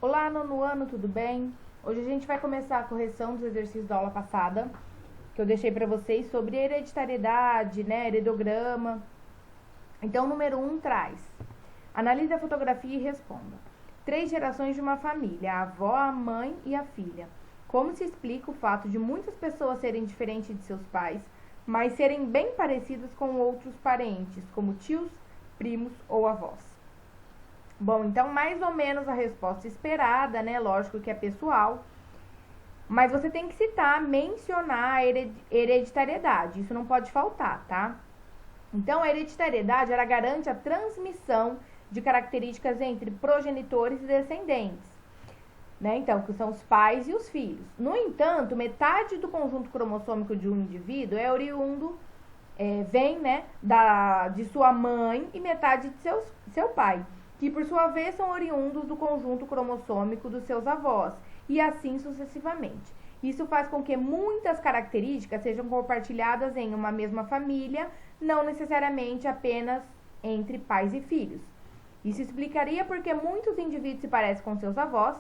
Olá, nono ano, tudo bem? Hoje a gente vai começar a correção dos exercícios da aula passada, que eu deixei para vocês sobre hereditariedade, né, heredograma. Então, número 1 traz: analise a fotografia e responda. 3 gerações de uma família, a avó, a mãe e a filha. Como se explica o fato de muitas pessoas serem diferentes de seus pais, mas serem bem parecidas com outros parentes, como tios, primos ou avós? Bom, então mais ou menos a resposta esperada, né? Lógico que é pessoal. Mas você tem que citar, mencionar a hereditariedade. Isso não pode faltar, tá? Então, a hereditariedade, ela garante a transmissão de características entre progenitores e descendentes, né? Então, que são os pais e os filhos. No entanto, metade do conjunto cromossômico de um indivíduo é oriundo, vem, né, de sua mãe e metade de seu pai, que por sua vez são oriundos do conjunto cromossômico dos seus avós, e assim sucessivamente. Isso faz com que muitas características sejam compartilhadas em uma mesma família, não necessariamente apenas entre pais e filhos. Isso explicaria porque muitos indivíduos se parecem com seus avós,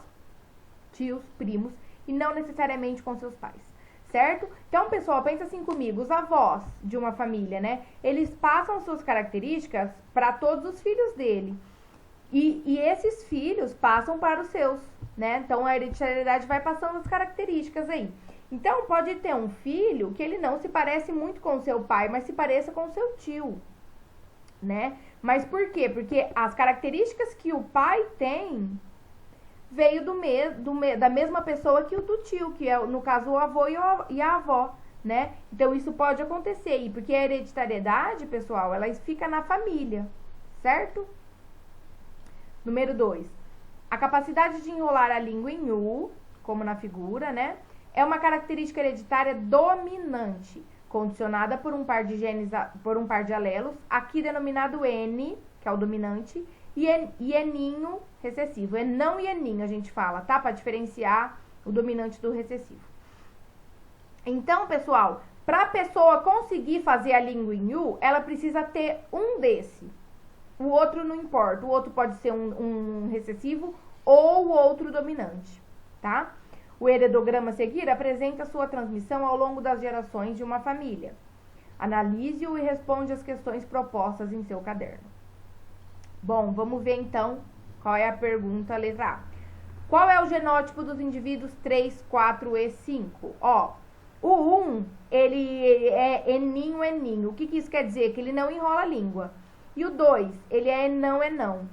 tios, primos, e não necessariamente com seus pais, certo? Então, pessoal, pensa assim comigo, os avós de uma família, né? Eles passam suas características para todos os filhos dele. E esses filhos passam para os seus, né? Então, a hereditariedade vai passando as características aí. Então, pode ter um filho que ele não se parece muito com o seu pai, mas se pareça com o seu tio, né? Mas por quê? Porque as características que o pai tem veio da mesma pessoa que o do tio, que é, no caso, o avô e a avó, né? Então, isso pode acontecer aí, porque a hereditariedade, pessoal, ela fica na família, certo? Número 2. A capacidade de enrolar a língua em U, como na figura, né? É uma característica hereditária dominante, condicionada por um par de genes, por um par de alelos, aqui denominado N, que é o dominante, e eninho recessivo. Enão e eninho a gente fala, tá? Para diferenciar o dominante do recessivo. Então, pessoal, para a pessoa conseguir fazer a língua em U, ela precisa ter um desse. O outro não importa, o outro pode ser um recessivo ou o outro dominante, tá? O heredograma a seguir apresenta sua transmissão ao longo das gerações de uma família. Analise-o e responde as questões propostas em seu caderno. Bom, vamos ver então qual é a pergunta, letra A. Qual é o genótipo dos indivíduos 3, 4 e 5? Ó, o 1, ele é eninho. O que isso quer dizer? Que ele não enrola a língua. E o 2, ele é enão.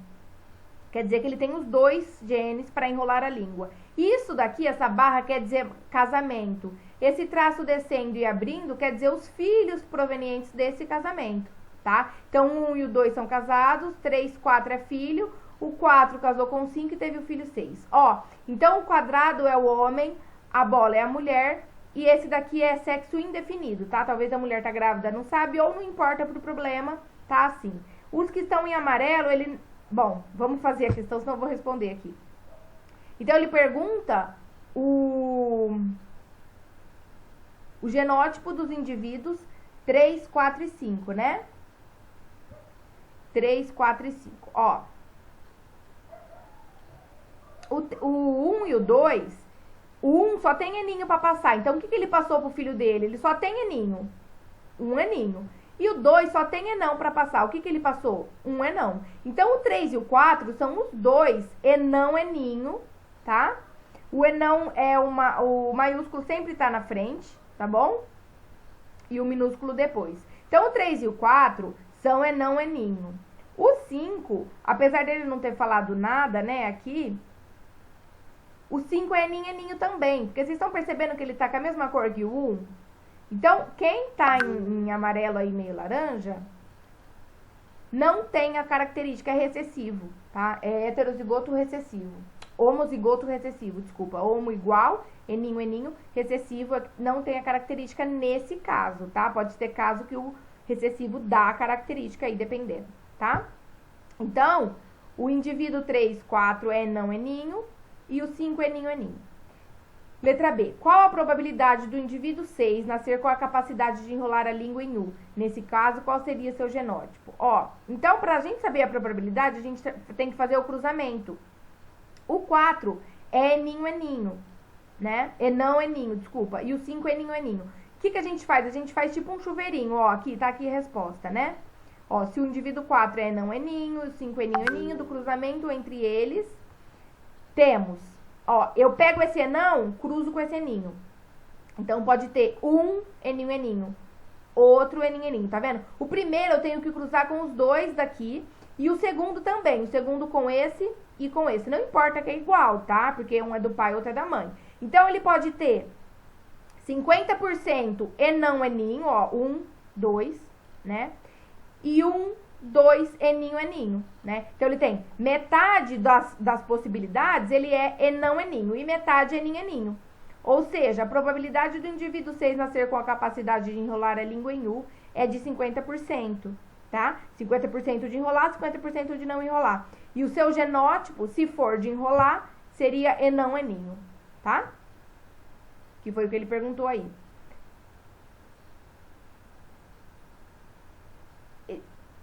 Quer dizer que ele tem os 2 genes para enrolar a língua. Isso daqui, essa barra, quer dizer casamento. Esse traço descendo e abrindo quer dizer os filhos provenientes desse casamento, tá? Então, o 1 e o 2 são casados, 3, 4 é filho, o 4 casou com o 5 e teve o filho 6. Ó, então o quadrado é o homem, a bola é a mulher, e esse daqui é sexo indefinido, tá? Talvez a mulher tá grávida, não sabe, ou não importa pro problema, tá assim. Os que estão em amarelo, ele... Bom, vamos fazer a questão, senão eu vou responder aqui. Então, ele pergunta o genótipo dos indivíduos 3, 4 e 5, né? 3, 4 e 5. Ó. O 1 e o 2, o 1 só tem eninho para passar. Então, o que ele passou pro filho dele? Ele só tem eninho. Um eninho. E o 2 só tem enão para passar. O que ele passou? Um enão. Então, o 3 e o 4 são os 2 enão, eninho, tá? O enão é o maiúsculo sempre tá na frente, tá bom? E o minúsculo depois. Então, o 3 e o 4 são enão, eninho. O 5, apesar dele não ter falado nada, né, aqui, o 5 é eninho também. Porque vocês estão percebendo que ele tá com a mesma cor que o 1? Então, quem tá em amarelo aí, meio laranja, não tem a característica recessivo, tá? É heterozigoto recessivo. Homozigoto recessivo, desculpa. Homo igual, eninho, recessivo não tem a característica nesse caso, tá? Pode ter caso que o recessivo dá a característica aí, dependendo, tá? Então, o indivíduo 3, 4 é não eninho e o 5 eninho. Letra B. Qual a probabilidade do indivíduo 6 nascer com a capacidade de enrolar a língua em U? Nesse caso, qual seria seu genótipo? Ó, então, para a gente saber a probabilidade, a gente tem que fazer o cruzamento. O 4 é eninho, né? Enão, eninho, desculpa. E o 5 é eninho. O que a gente faz? A gente faz tipo um chuveirinho, ó, aqui, tá aqui a resposta, né? Ó, se o indivíduo 4 é enão, eninho, o 5 é eninho, do cruzamento entre eles, temos, ó, eu pego esse enão, cruzo com esse eninho. Então, pode ter um eninho, outro eninho, tá vendo? O primeiro eu tenho que cruzar com os dois daqui, e o segundo também, o segundo com esse e com esse. Não importa que é igual, tá? Porque um é do pai, outro é da mãe. Então, ele pode ter 50% enão, eninho, ó, 1, 2, né? E 1, 2, eninho, né? Então, ele tem metade das possibilidades, ele é enão, eninho, e metade eninho. Ou seja, a probabilidade do indivíduo 6 nascer com a capacidade de enrolar a língua em U é de 50%, tá? 50% de enrolar, 50% de não enrolar. E o seu genótipo, se for de enrolar, seria enão, eninho, tá? Que foi o que ele perguntou aí.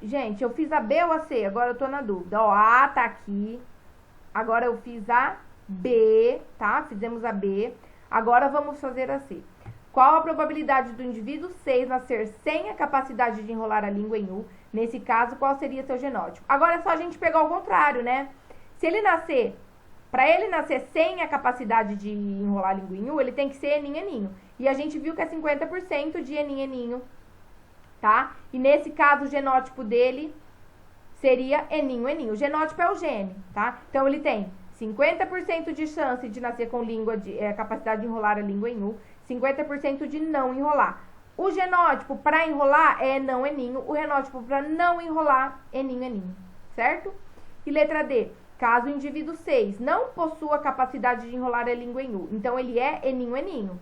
Gente, eu fiz a B ou a C? Agora eu tô na dúvida. Ó, a A tá aqui. Agora eu fiz a B, tá? Fizemos a B. Agora vamos fazer a C. Qual a probabilidade do indivíduo 6 nascer sem a capacidade de enrolar a língua em U? Nesse caso, qual seria seu genótipo? Agora é só a gente pegar o contrário, né? Se ele nascer, para ele nascer sem a capacidade de enrolar a língua em U, ele tem que ser eninho. E a gente viu que é 50% de eninho, tá? E nesse caso, o genótipo dele seria eninho. O genótipo é o gene, tá? Então, ele tem 50% de chance de nascer com capacidade de enrolar a língua em U, 50% de não enrolar. O genótipo para enrolar é não eninho, o genótipo para não enrolar é eninho, certo? E letra D, caso o indivíduo 6 não possua capacidade de enrolar a língua em U, então ele é eninho.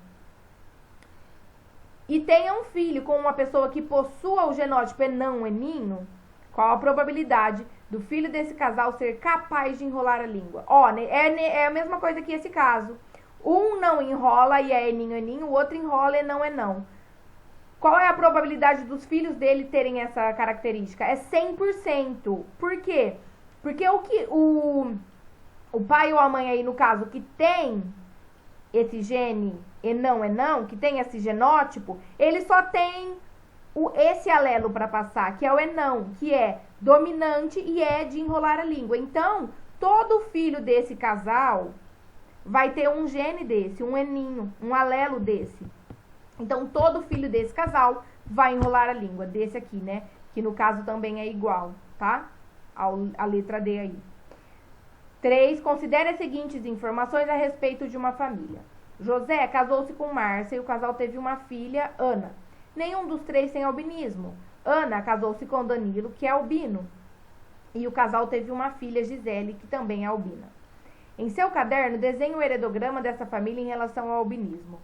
E tenha um filho com uma pessoa que possua o genótipo enão, eninho, qual a probabilidade do filho desse casal ser capaz de enrolar a língua? Ó, é a mesma coisa que esse caso. Um não enrola e é eninho, o outro enrola e não é não. Qual é a probabilidade dos filhos dele terem essa característica? É 100%. Por quê? Porque o pai ou a mãe aí, no caso, que tem esse gene enão, que tem esse genótipo, ele só tem esse alelo para passar, que é o enão, que é dominante e é de enrolar a língua. Então, todo filho desse casal vai ter um gene desse, um eninho, um alelo desse. Então, todo filho desse casal vai enrolar a língua, desse aqui, né? Que no caso também é igual, tá? A letra D aí. 3. Considere as seguintes informações a respeito de uma família. José casou-se com Márcia e o casal teve uma filha, Ana. Nenhum dos três tem albinismo. Ana casou-se com Danilo, que é albino. E o casal teve uma filha, Gisele, que também é albina. Em seu caderno, desenhe o heredograma dessa família em relação ao albinismo.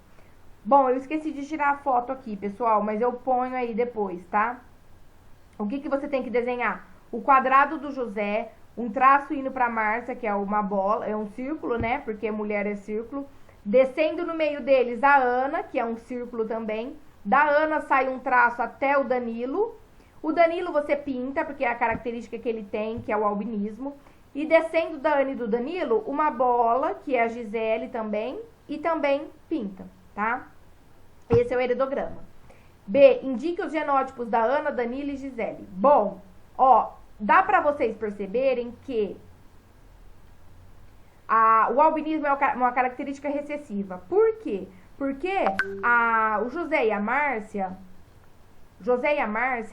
Bom, eu esqueci de tirar a foto aqui, pessoal, mas eu ponho aí depois, tá? O que você tem que desenhar? O quadrado do José, um traço indo para Márcia, que é uma bola, é um círculo, né? Porque mulher é círculo. Descendo no meio deles a Ana, que é um círculo também. Da Ana sai um traço até o Danilo. O Danilo você pinta, porque é a característica que ele tem, que é o albinismo. E descendo da Ana e do Danilo, uma bola, que é a Gisele também, e também pinta, tá? Esse é o heredograma. B, indique os genótipos da Ana, Danilo e Gisele. Bom, ó, dá pra vocês perceberem que o albinismo é uma característica recessiva. Por quê? Porque o José e a Márcia,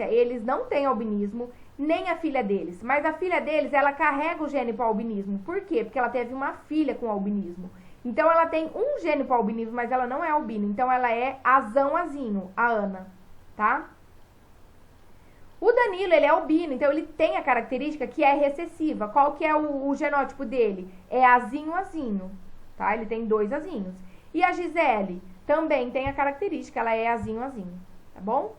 eles não têm albinismo, nem a filha deles. Mas a filha deles, ela carrega o gene para o albinismo. Por quê? Porque ela teve uma filha com albinismo. Então, ela tem um gene para o albinismo, mas ela não é albina. Então, ela é azão-azinho, a Ana, tá? O Danilo, ele é albino, então ele tem a característica que é recessiva. Qual que é o genótipo dele? É azinho-azinho, tá? Ele tem 2 azinhos. E a Gisele também tem a característica, ela é azinho-azinho, tá bom?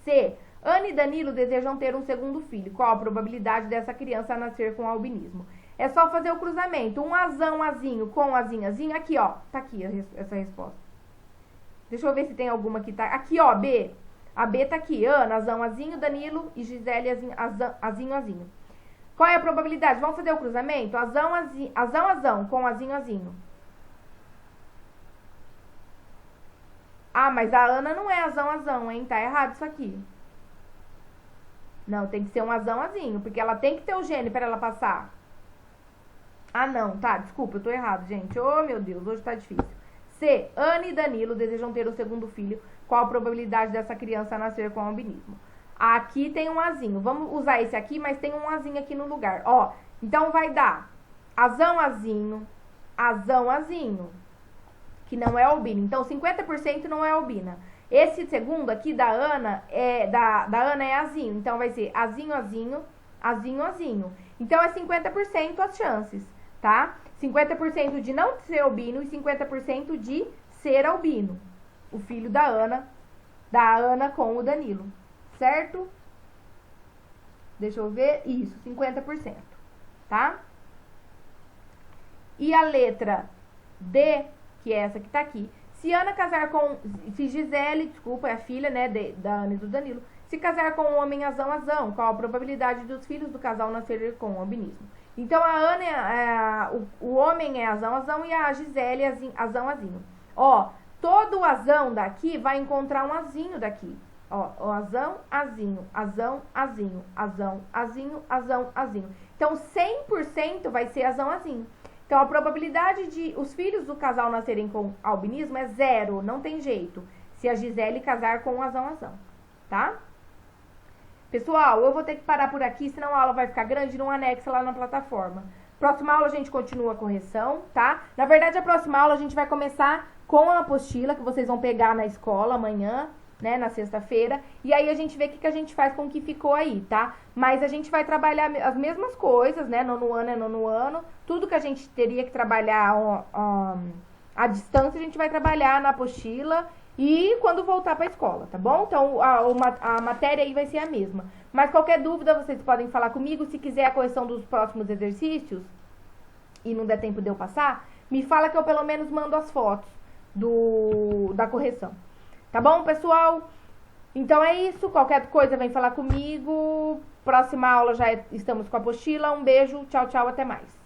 C. Ana e Danilo desejam ter um segundo filho. Qual a probabilidade dessa criança nascer com albinismo? É só fazer o cruzamento. Um azão-azinho com azinho-azinho. Aqui, ó. Tá aqui essa resposta. Deixa eu ver se tem alguma que tá... Aqui, ó, B. A B tá aqui. Ana, azão-azinho, Danilo e Gisele, azinho-azinho. Qual é a probabilidade? Vamos fazer o cruzamento? Azão, azão, com azinho, azinho. Ah, mas a Ana não é azão, azão, hein? Tá errado isso aqui. Não, tem que ser um azão, azinho, porque ela tem que ter o gene para ela passar. Ah, não, tá, desculpa, eu tô errado, gente. Oh, meu Deus, hoje tá difícil. C. Ana e Danilo desejam ter o segundo filho. Qual a probabilidade dessa criança nascer com albinismo? Aqui tem um azinho. Vamos usar esse aqui, mas tem um azinho aqui no lugar. Ó, então vai dar azão, azinho, que não é albino. Então, 50% não é albina. Esse segundo aqui da Ana é azinho. Então, vai ser azinho, azinho, azinho, azinho. Então, é 50% as chances, tá? 50% de não ser albino e 50% de ser albino. O filho da Ana com o Danilo, certo? Deixa eu ver. Isso, 50%, tá? E a letra D, que é essa que tá aqui. Se Gisele, desculpa, é a filha, né, da Ana e do Danilo, se casar com um homem azão, azão, qual a probabilidade dos filhos do casal nascerem com albinismo? Então, a Ana, o homem é azão, azão e a Gisele é azão, azinho. Ó, todo azão daqui vai encontrar um azinho daqui. Ó, o azão, azinho, azão, azinho, azão, azinho, azão, azinho. Então, 100% vai ser azão, azinho. Então, a probabilidade de os filhos do casal nascerem com albinismo é 0, não tem jeito. Se a Gisele casar com um azão, azão, tá? Pessoal, eu vou ter que parar por aqui, senão a aula vai ficar grande, não anexa lá na plataforma. Próxima aula a gente continua a correção, tá? Na verdade, a próxima aula a gente vai começar com a apostila, que vocês vão pegar na escola amanhã, né, na sexta-feira, e aí a gente vê o que a gente faz com o que ficou aí, tá? Mas a gente vai trabalhar as mesmas coisas, né, nono ano é nono ano, tudo que a gente teria que trabalhar à distância, a gente vai trabalhar na apostila e quando voltar para a escola, tá bom? Então, a matéria aí vai ser a mesma. Mas qualquer dúvida, vocês podem falar comigo, se quiser a correção dos próximos exercícios e não der tempo de eu passar, me fala que eu pelo menos mando as fotos da correção. Tá bom, pessoal? Então é isso. Qualquer coisa vem falar comigo. Próxima aula já estamos com a apostila. Um beijo. Tchau, tchau. Até mais.